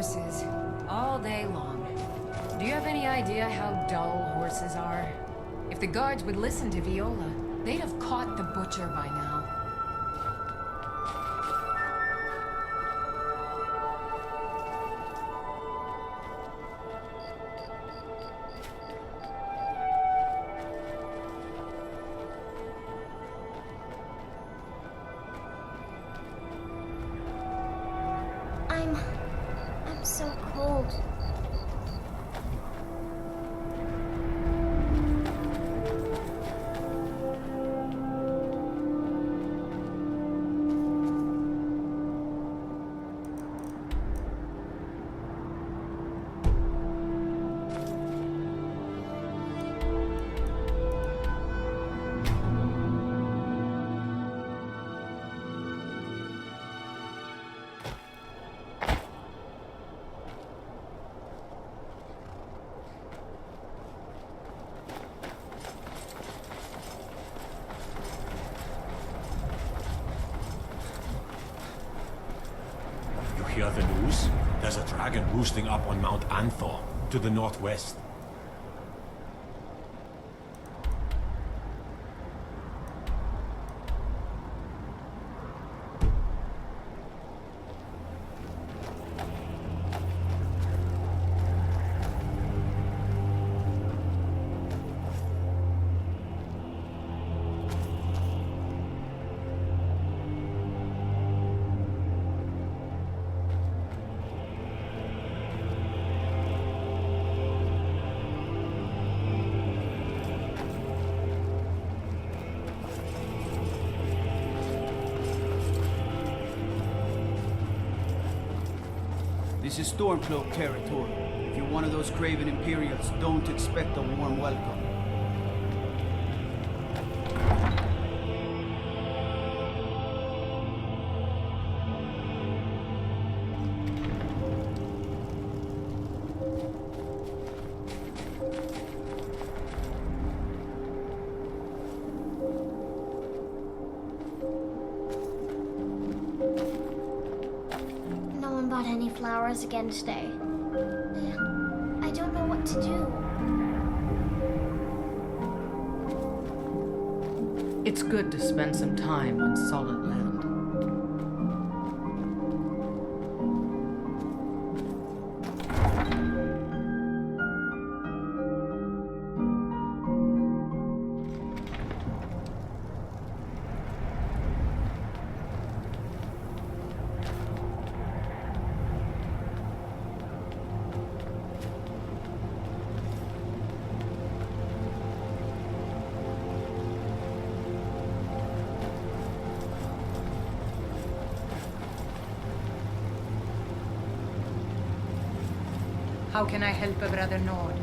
horses. All day long. Do you have any idea how dull horses are? If the guards would listen to Viola, they'd have caught the butcher by now. I'm so cold. Hear the news? There's a dragon roosting up on Mount Anthor, to the northwest. This is Stormcloak territory. If you're one of those craven Imperials, don't expect a warm welcome. Any flowers again today. I don't know what to do. It's good to spend some time on solid land. How can I help a brother Nord?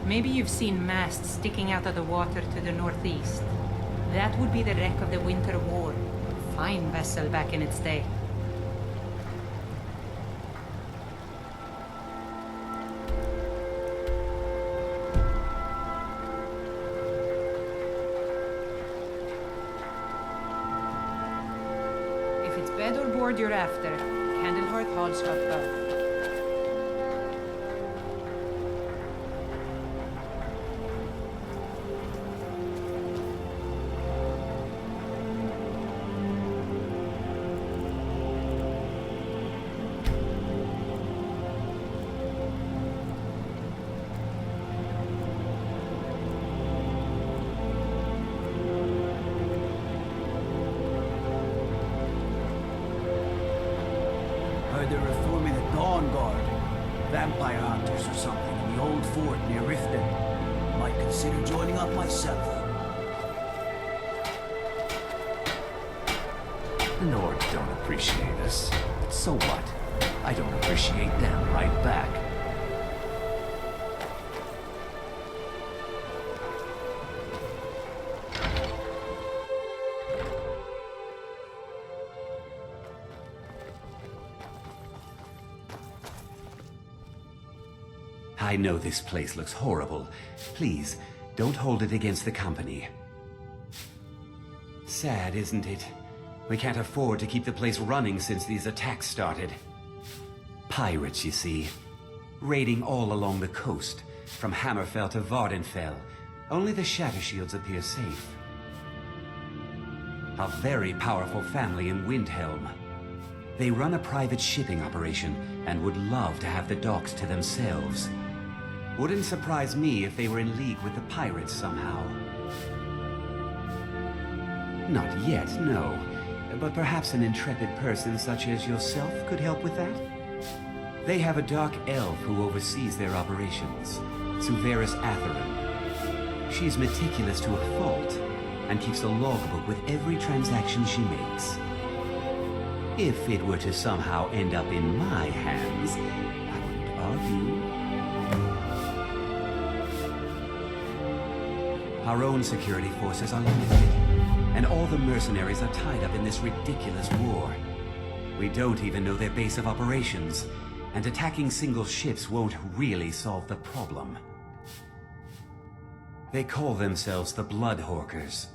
Maybe you've seen masts sticking out of the water to the northeast. That would be the wreck of the Winter War. Fine vessel back in its day. If it's bed or board you're after, Candlehearth Hall's got both. They're reforming the Dawn Guard. Vampire hunters or something in the old fort near Riften. Might consider joining up myself. The Nord don't appreciate us. But so what? I don't appreciate them right back. I know this place looks horrible. Please, don't hold it against the company. Sad, isn't it? We can't afford to keep the place running since these attacks started. Pirates, you see. Raiding all along the coast, from Hammerfell to Vardenfell. Only the Shattershields appear safe. A very powerful family in Windhelm. They run a private shipping operation and would love to have the docks to themselves. Wouldn't surprise me if they were in league with the pirates somehow. Not yet, no. But perhaps an intrepid person such as yourself could help with that? They have a dark elf who oversees their operations, Suveris Atherin. She's meticulous to a fault, and keeps a logbook with every transaction she makes. If it were to somehow end up in my hands, I wouldn't argue. Our own security forces are limited, and all the mercenaries are tied up in this ridiculous war. We don't even know their base of operations, and attacking single ships won't really solve the problem. They call themselves the Bloodhawkers.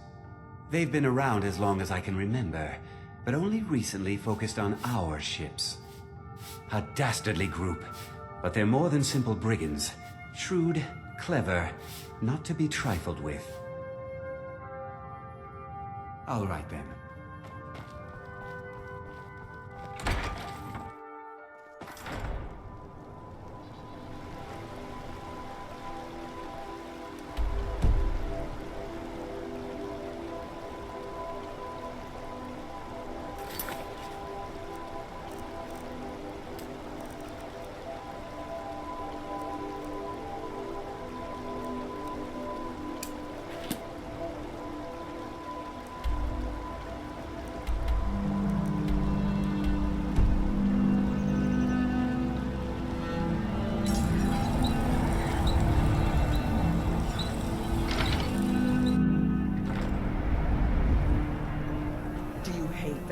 They've been around as long as I can remember, but only recently focused on our ships. A dastardly group, but they're more than simple brigands. Shrewd, clever, not to be trifled with. All right then.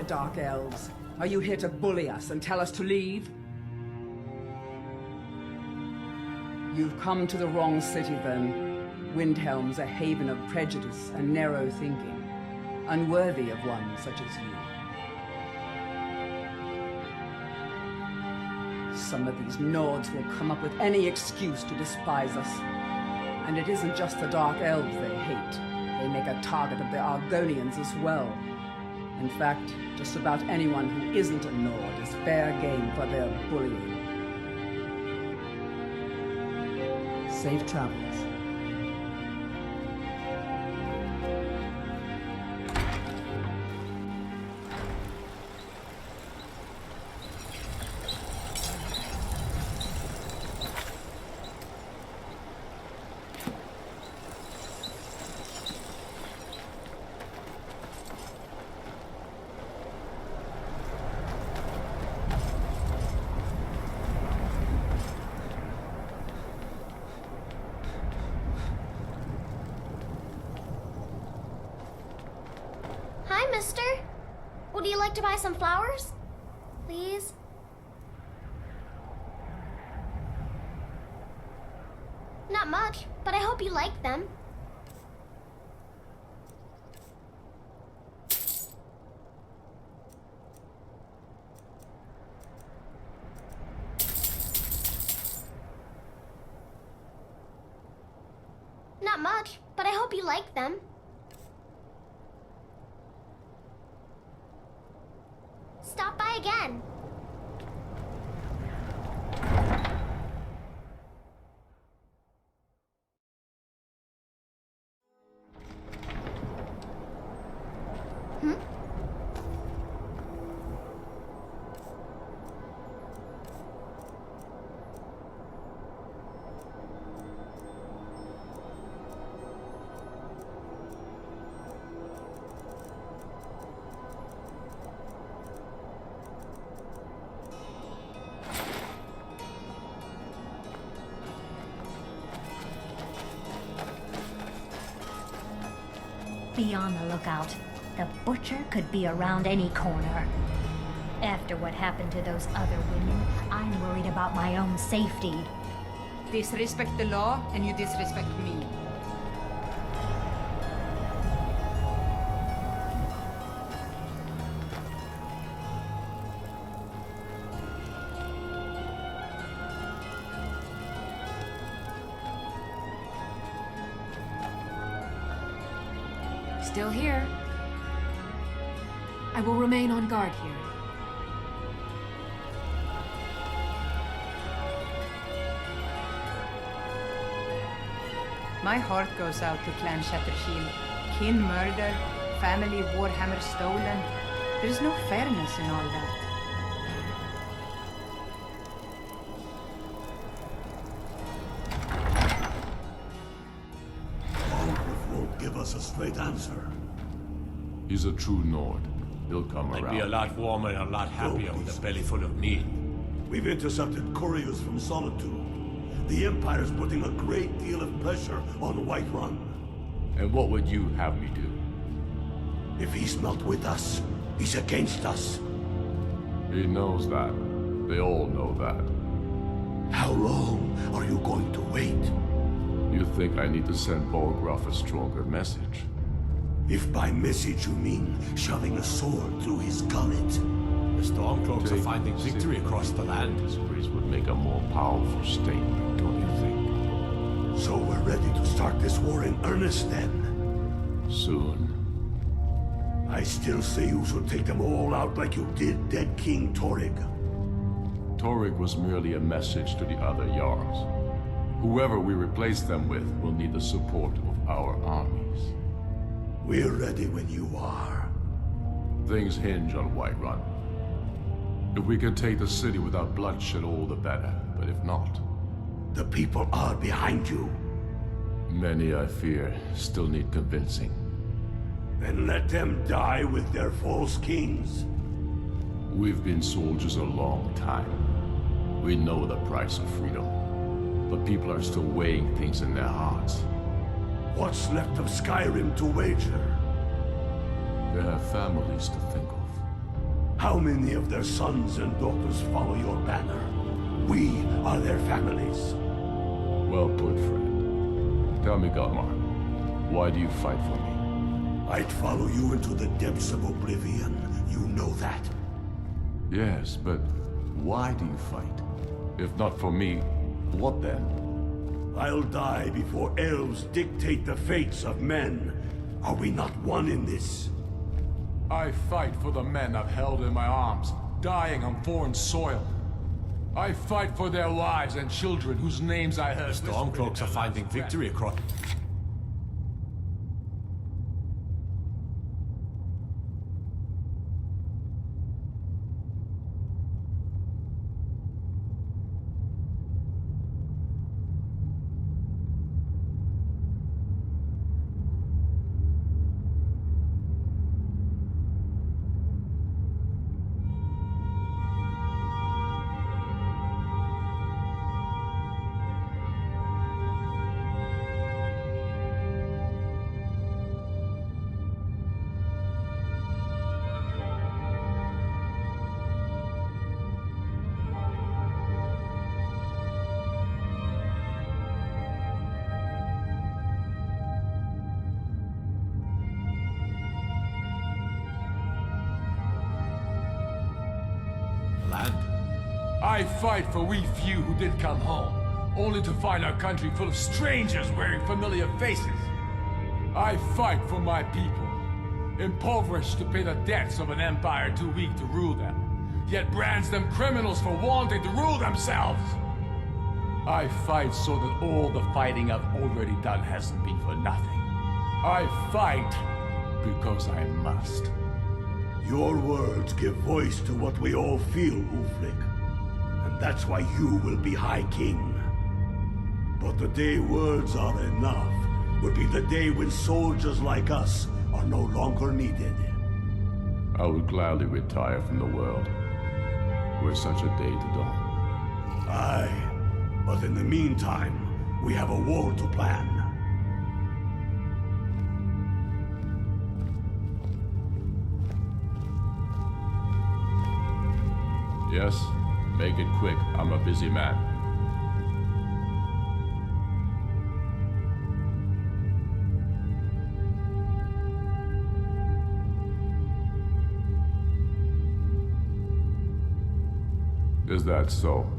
Dark Elves. Are you here to bully us and tell us to leave? You've come to the wrong city, then. Windhelm's a haven of prejudice and narrow thinking, unworthy of one such as you. Some of these Nords will come up with any excuse to despise us. And it isn't just the Dark Elves they hate. They make a target of the Argonians as well. In fact, just about anyone who isn't a Nord is fair game for their bullying. Safe travels. Hi, mister. Would you like to buy some flowers? Please? Not much, but I hope you like them. Not much, but I hope you like them. Stop by again. Be on the lookout. The butcher could be around any corner. After what happened to those other women, I'm worried about my own safety. Disrespect the law, and you disrespect me. still here. I will remain on guard here. My heart goes out to Clan Shattershield. Kin murdered, family Warhammer stolen. There's no fairness in all that. Stormcloak won't give us a straight answer. He's a true Nord. He'll come around. I'd be a lot warmer and a lot happier with a belly full of meat. We've intercepted couriers from Solitude. The Empire's putting a great deal of pressure on Whiterun. And what would you have me do? If he's not with us, he's against us. He knows that. They all know that. How long are you going to wait? You think I need to send Bolgraf a stronger message? If by message you mean shoving a sword through his gullet. The Stormcloaks are finding victory across the land. This priest would make a more powerful statement, don't you think? So we're ready to start this war in earnest then? Soon. I still say you should take them all out like you did dead King Torrig. Torrig was merely a message to the other Jarls. Whoever we replace them with will need the support of our armies. We're ready when you are. Things hinge on Whiterun. If we can take the city without bloodshed, all the better. But if not... The people are behind you. Many, I fear, still need convincing. Then let them die with their false kings. We've been soldiers a long time. We know the price of freedom. But people are still weighing things in their hearts. What's left of Skyrim to wager? They have families to think of. How many of their sons and daughters follow your banner? We are their families. Well put, friend. Tell me, Galmar, why do you fight for me? I'd follow you into the depths of oblivion. You know that. Yes, but why do you fight? If not for me, what then? I'll die before elves dictate the fates of men. Are we not one in this? I fight for the men I've held in my arms, dying on foreign soil. I fight for their wives and children whose names I heard. The Stormcloaks are finding victory across... I fight for we few who did come home, only to find our country full of strangers wearing familiar faces. I fight for my people, impoverished to pay the debts of an empire too weak to rule them, yet brands them criminals for wanting to rule themselves. I fight so that all the fighting I've already done hasn't been for nothing. I fight because I must. Your words give voice to what we all feel, Ulfric. And that's why you will be High King. But the day words are enough will be the day when soldiers like us are no longer needed. I would gladly retire from the world, were such a day to dawn. Aye, but in the meantime, we have a war to plan. Yes? Make it quick. I'm a busy man. Is that so?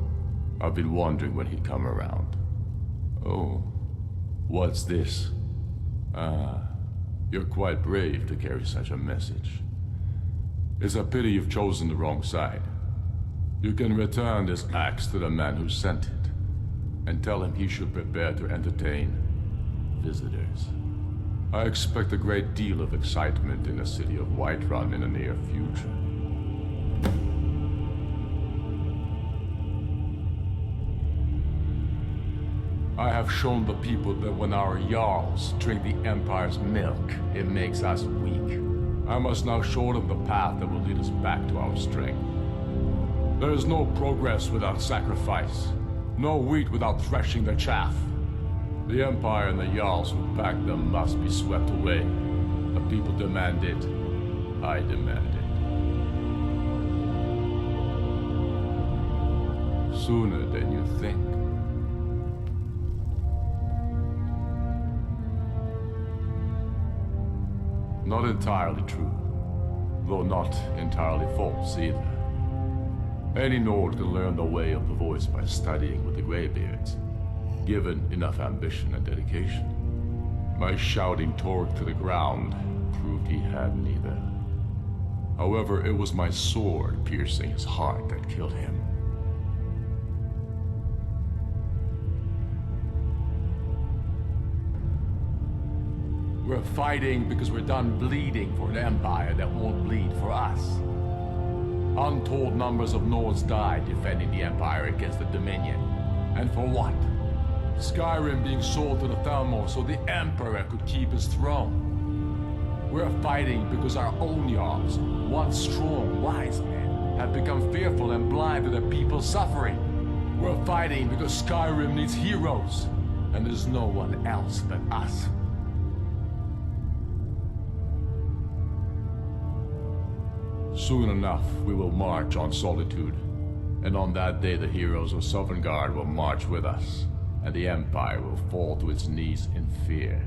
I've been wondering when he'd come around. Oh, what's this? Ah, You're quite brave to carry such a message. It's a pity you've chosen the wrong side. You can return this axe to the man who sent it, and tell him he should prepare to entertain visitors. I expect a great deal of excitement in the city of Whiterun in the near future. I have shown the people that when our Jarls drink the Empire's milk, it makes us weak. I must now show them the path that will lead us back to our strength. There is no progress without sacrifice, no wheat without threshing the chaff. The Empire and the Jarls who back them must be swept away. The people demand it. I demand it. Sooner than you think. Not entirely true, though not entirely false either. Any Nord can learn the way of the voice by studying with the Greybeards, given enough ambition and dedication. My shouting Torg to the ground proved he had neither. However, it was my sword piercing his heart that killed him. We're fighting because we're done bleeding for an empire that won't bleed for us. Untold numbers of Nords died defending the Empire against the Dominion. And for what? Skyrim being sold to the Thalmor so the Emperor could keep his throne. We're fighting because our own Jarls, once strong, wise men, have become fearful and blind to the people's suffering. We're fighting because Skyrim needs heroes, and there's no one else but us. Soon enough, we will march on Solitude, and on that day the heroes of Sovngarde will march with us, and the Empire will fall to its knees in fear.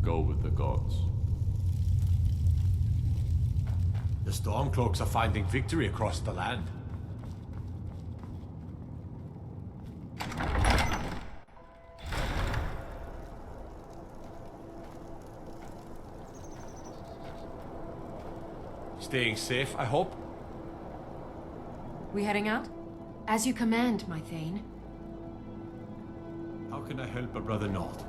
Go with the gods. The Stormcloaks are finding victory across the land. Staying safe, I hope? We heading out? As you command, my Thane. How can I help a brother Nord?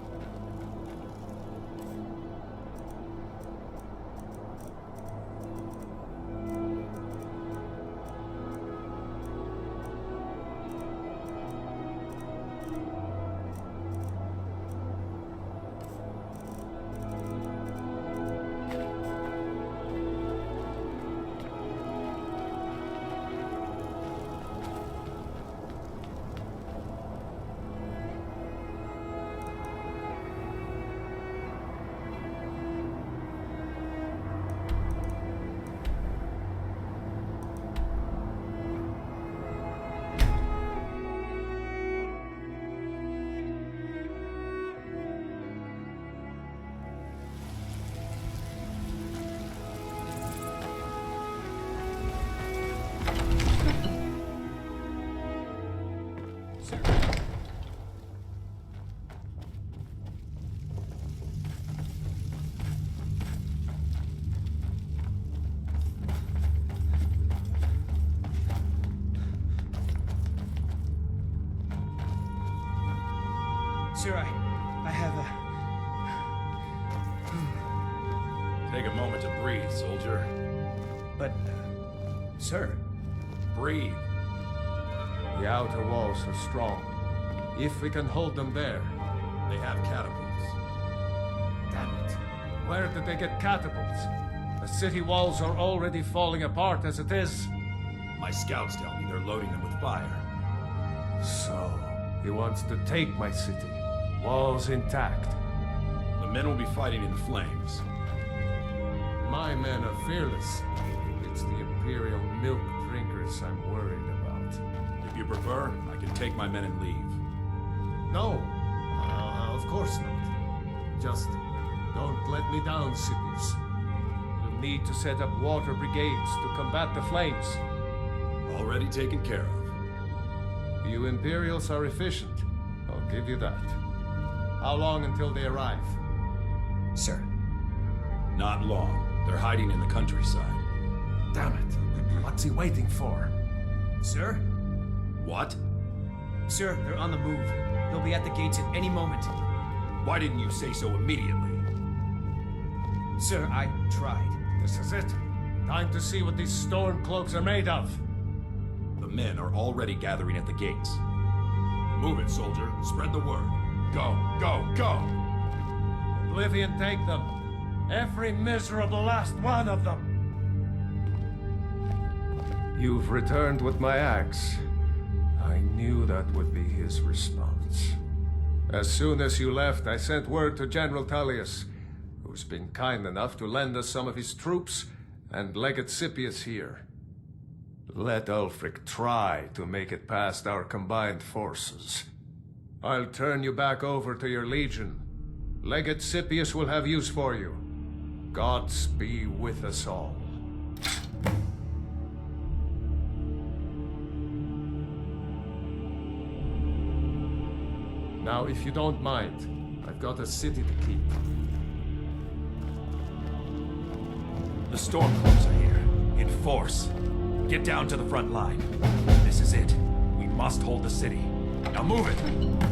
Sir, I have a... Take a moment to breathe, soldier. But, sir... Breathe. The outer walls are strong. If we can hold them there, they have catapults. Damn it. Where did they get catapults? The city walls are already falling apart as it is. My scouts tell me they're loading them with fire. So, he wants to take my city. Walls intact. The men will be fighting in flames. My men are fearless. It's the Imperial milk drinkers I'm worried about. If you prefer, I can take my men and leave. No. Of course not. Just don't let me down, Sidious. You'll need to set up water brigades to combat the flames. Already taken care of. You Imperials are efficient. I'll give you that. How long until they arrive? Sir. Not long. They're hiding in the countryside. Damn it. What's he waiting for? Sir? What? Sir, they're on the move. They'll be at the gates at any moment. Why didn't you say so immediately? Sir, I tried. This is it. Time to see what these Stormcloaks are made of. The men are already gathering at the gates. Move it, soldier. Spread the word. Go, go, go! Oblivion take them. Every miserable last one of them. You've returned with my axe. I knew that would be his response. As soon as you left, I sent word to General Tullius, who's been kind enough to lend us some of his troops, and Legate Scipius here. Let Ulfric try to make it past our combined forces. I'll turn you back over to your legion. Legate Scipius will have use for you. Gods be with us all. Now, if you don't mind, I've got a city to keep. The Stormcloaks are here, in force. Get down to the front line. This is it. We must hold the city. Now move it!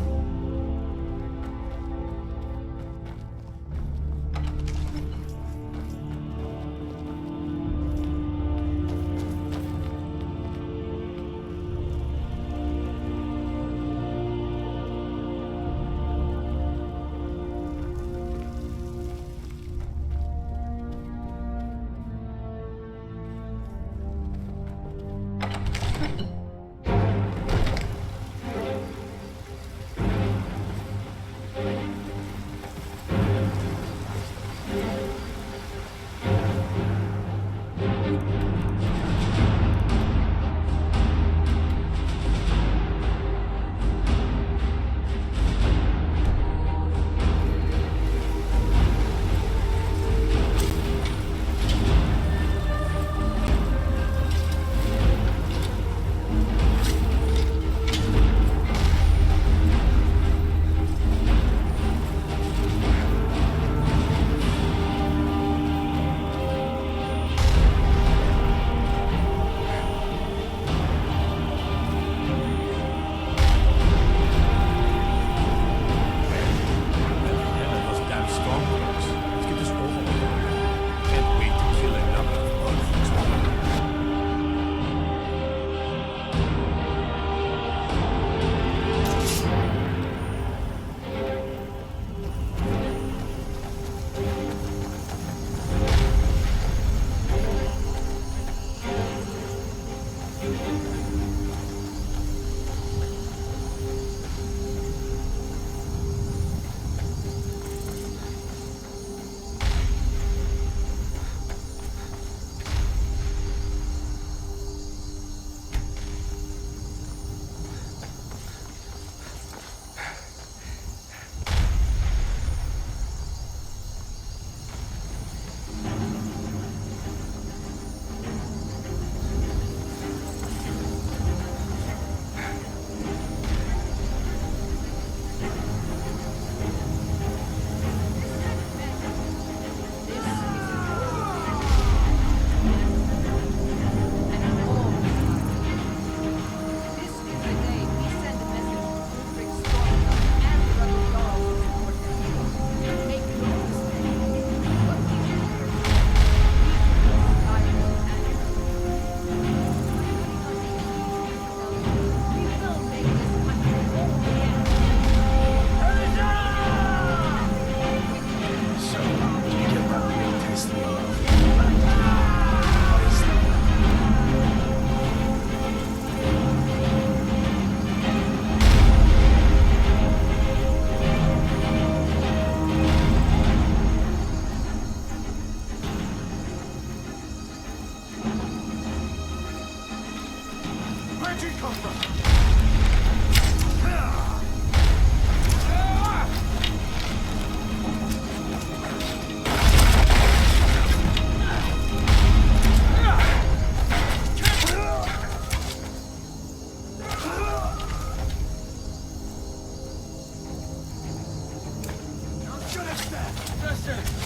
Listen!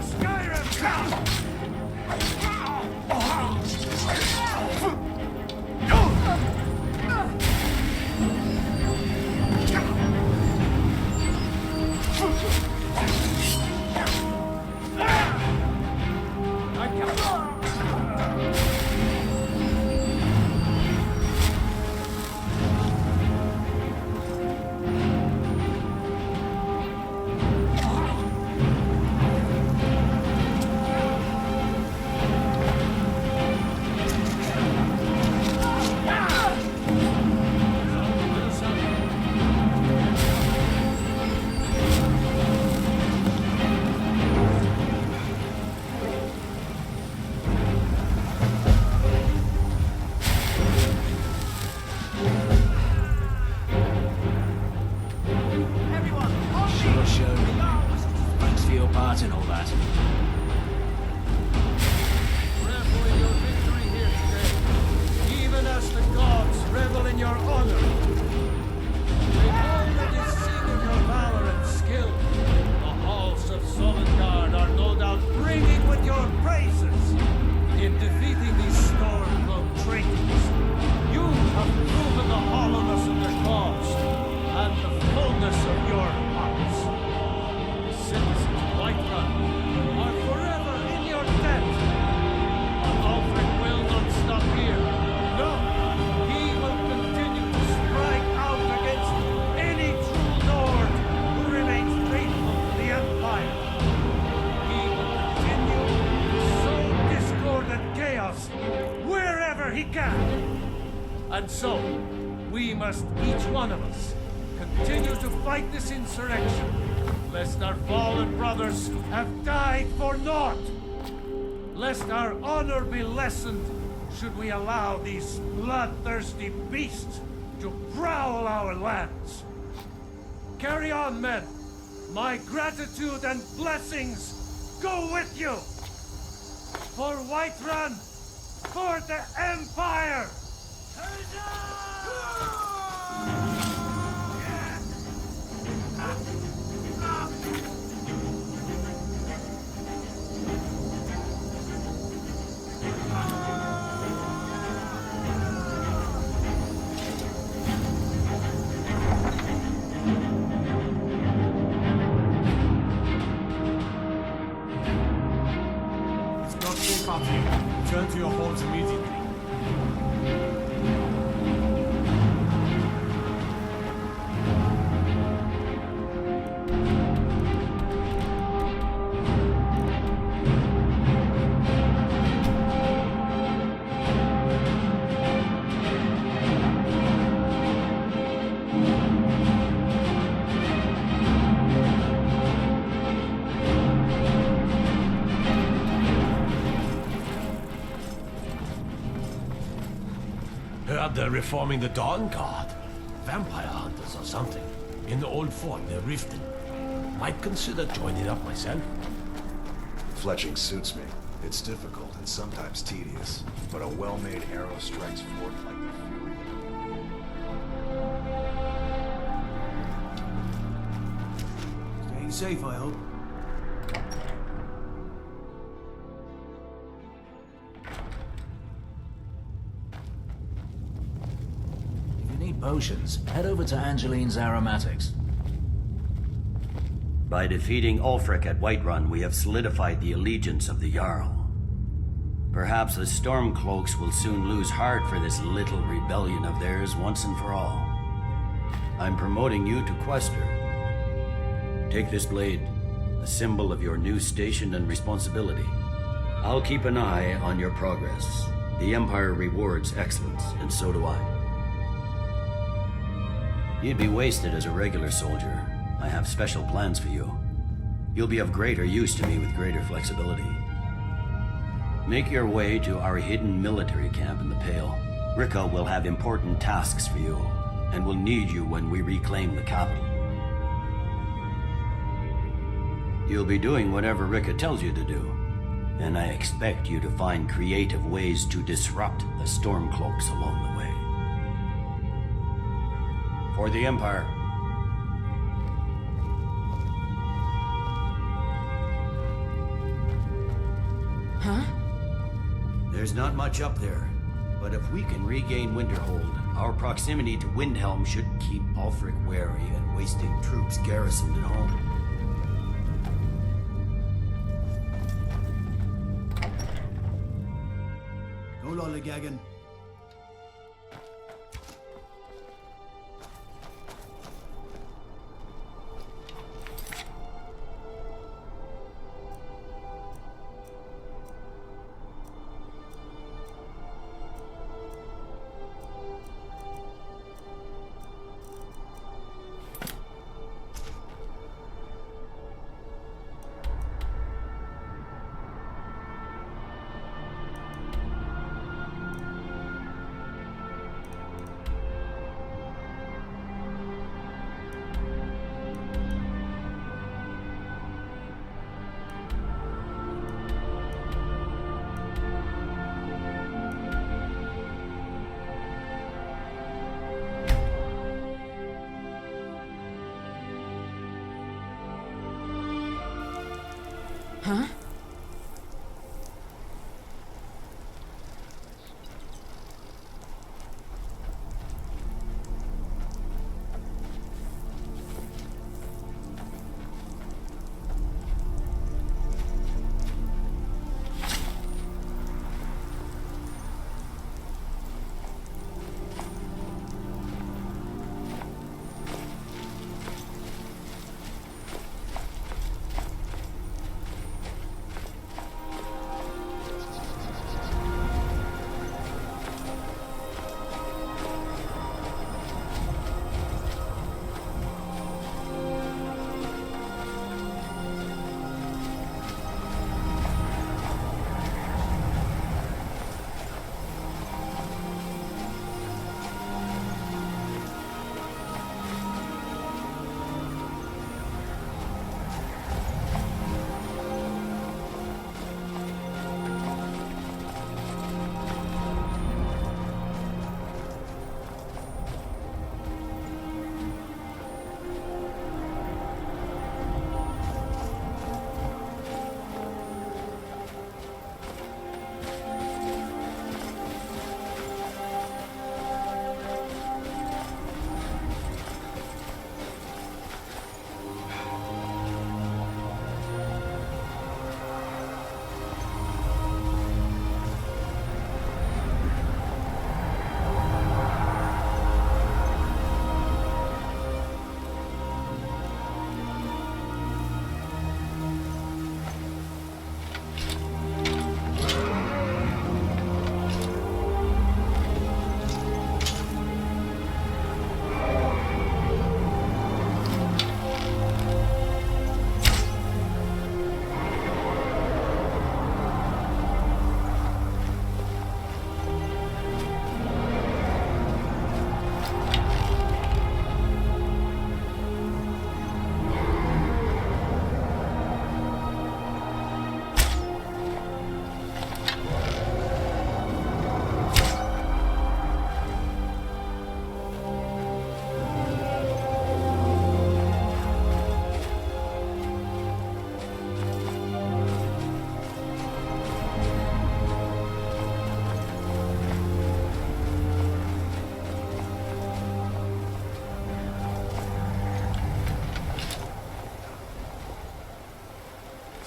for Skyrim! And so, we must, each one of us, continue to fight this insurrection, lest our fallen brothers have died for naught, lest our honor be lessened should we allow these bloodthirsty beasts to prowl our lands. Carry on, men. My gratitude and blessings go with you! For Whiterun! For the Empire! It's not safe out here. Return to your homes immediately. Heard they're reforming the Dawn Guard. Vampire hunters or something. In the old fort near Riften. Might consider joining up myself. Fletching suits me. It's difficult and sometimes tedious, but a well-made arrow strikes forth like the fury of... Staying safe, I hope. Potions, head over to Angeline's Aromatics. By defeating Ulfric at Whiterun, we have solidified the allegiance of the Jarl. Perhaps the Stormcloaks will soon lose heart for this little rebellion of theirs once and for all. I'm promoting you to Quester. Take this blade, a symbol of your new station and responsibility. I'll keep an eye on your progress. The Empire rewards excellence, and so do I. You'd be wasted as a regular soldier. I have special plans for you. You'll be of greater use to me with greater flexibility. Make your way to our hidden military camp in the Pale. Rika will have important tasks for you, and will need you when we reclaim the capital. You'll be doing whatever Rika tells you to do, and I expect you to find creative ways to disrupt the Stormcloaks along the way. For the Empire. Huh? There's not much up there, but if we can regain Winterhold, our proximity to Windhelm should keep Ulfric wary and wasting troops garrisoned at home. Go lollygagging. Huh?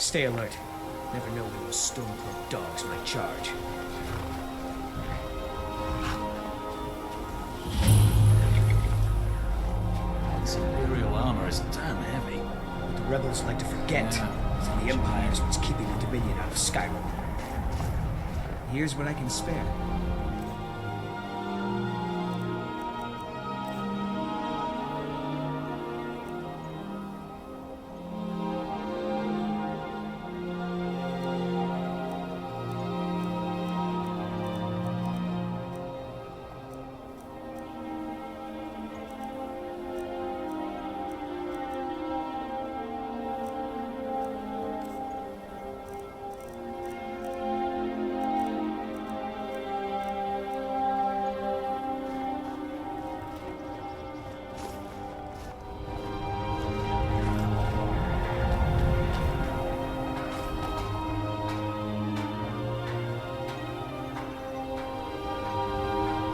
Stay alert. Never know when those Stormcloak dogs might charge. This Imperial armor is damn heavy. But the rebels like to forget that the Empire is what's keeping the Dominion out of Skyrim. Here's what I can spare.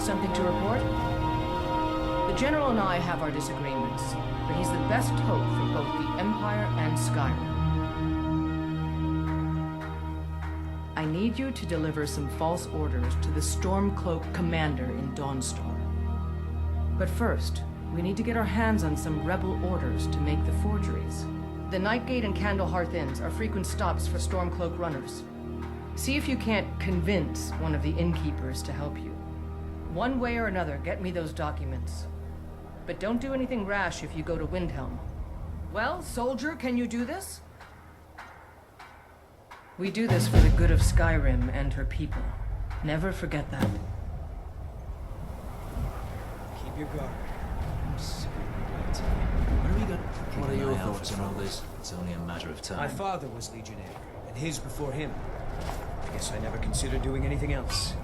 something to report? The General and I have our disagreements, but he's the best hope for both the Empire and Skyrim. I need you to deliver some false orders to the Stormcloak commander in Dawnstar. But first, we need to get our hands on some rebel orders to make the forgeries. The Nightgate and Candlehearth Inns are frequent stops for Stormcloak runners. See if you can't convince one of the innkeepers to help you. One way or another, get me those documents. But don't do anything rash if you go to Windhelm. Well, soldier, can you do this? We do this for the good of Skyrim and her people. Never forget that. Keep your guard. What are your thoughts on all this? It's only a matter of time. My father was Legionnaire, and his before him. I guess I never considered doing anything else.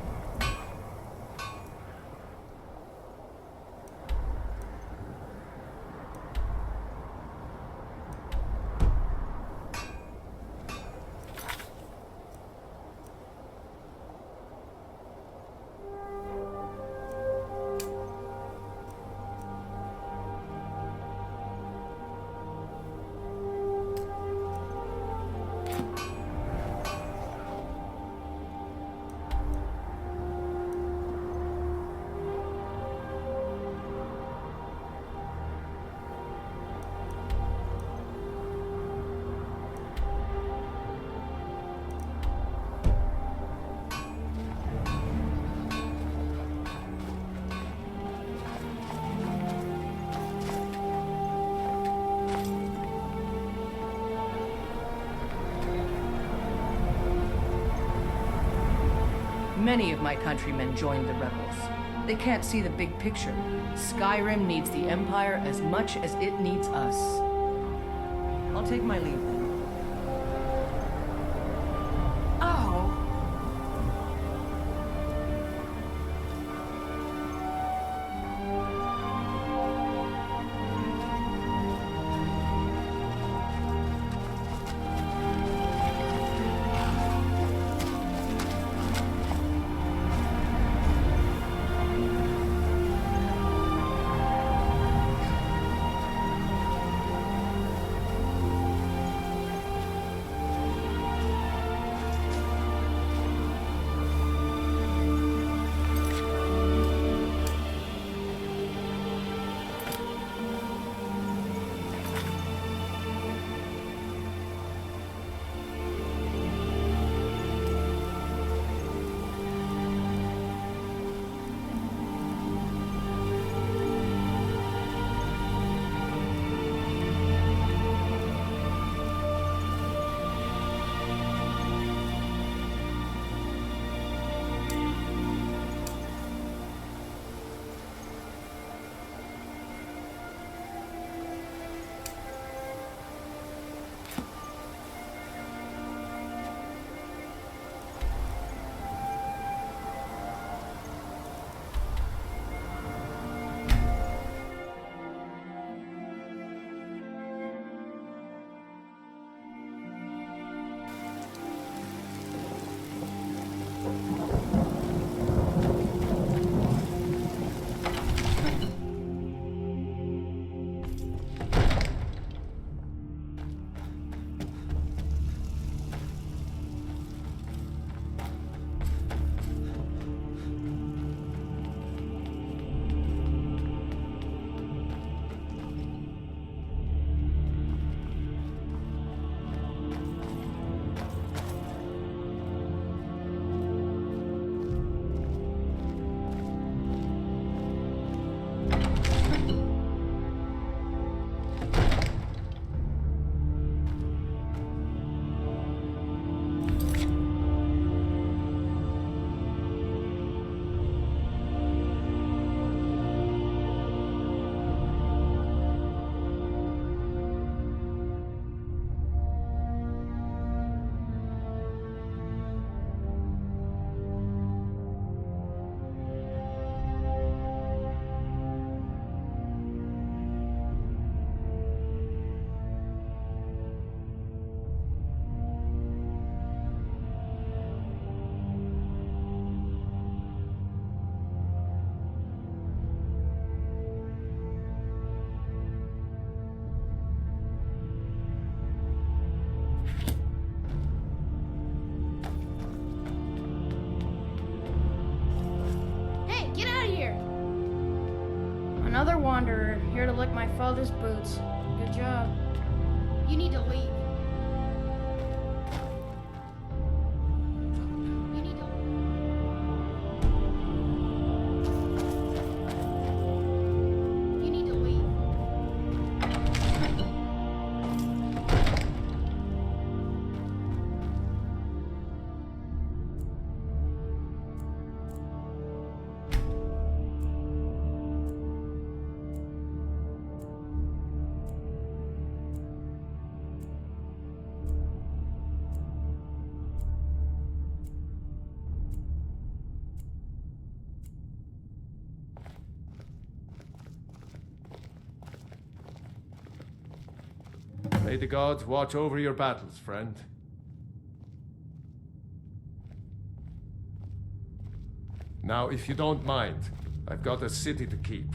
Many of my countrymen joined the rebels. They can't see the big picture. Skyrim needs the Empire as much as it needs us. I'll take my leave then. Another wanderer, here to lick my father's boots. Good job. You need to leave. May the gods watch over your battles, friend. Now, if you don't mind, I've got a city to keep.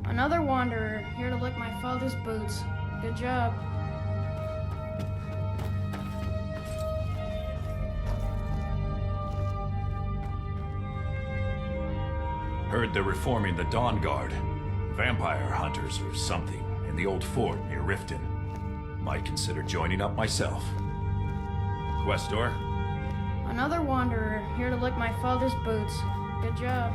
Another wanderer, here to lick my father's boots. Good job. Heard they're reforming the Dawn Guard. Vampire hunters or something in the old fort near Riften. Might consider joining up myself. Questor? Another wanderer, here to lick my father's boots. Good job.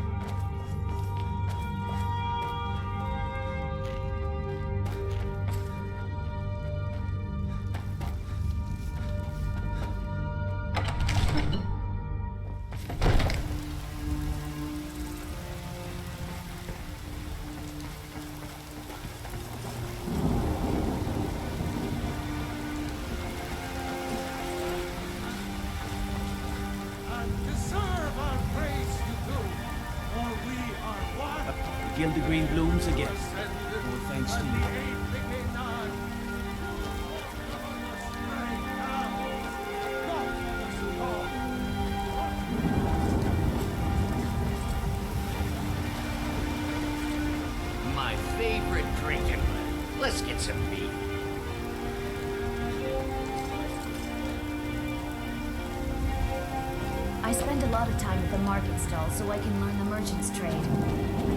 Gild the green blooms again. All thanks to you. My favorite drinking. Let's get some beer. I spend a lot of time at the market stall so I can learn the merchant's trade. I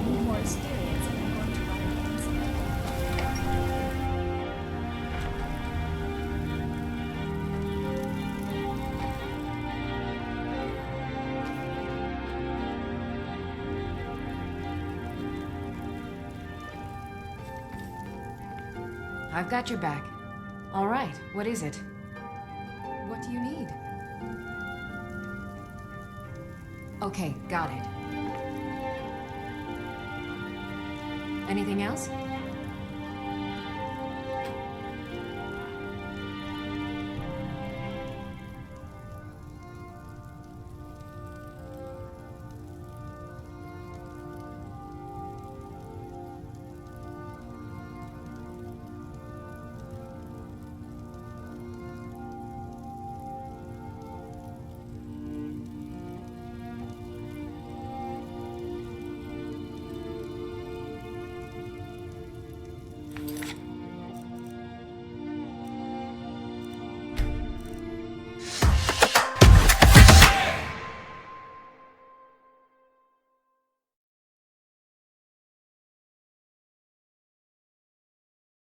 need more experience and I'm going to run a games. I've got your back. All right, what is it? What do you need? Okay, got it. Anything else?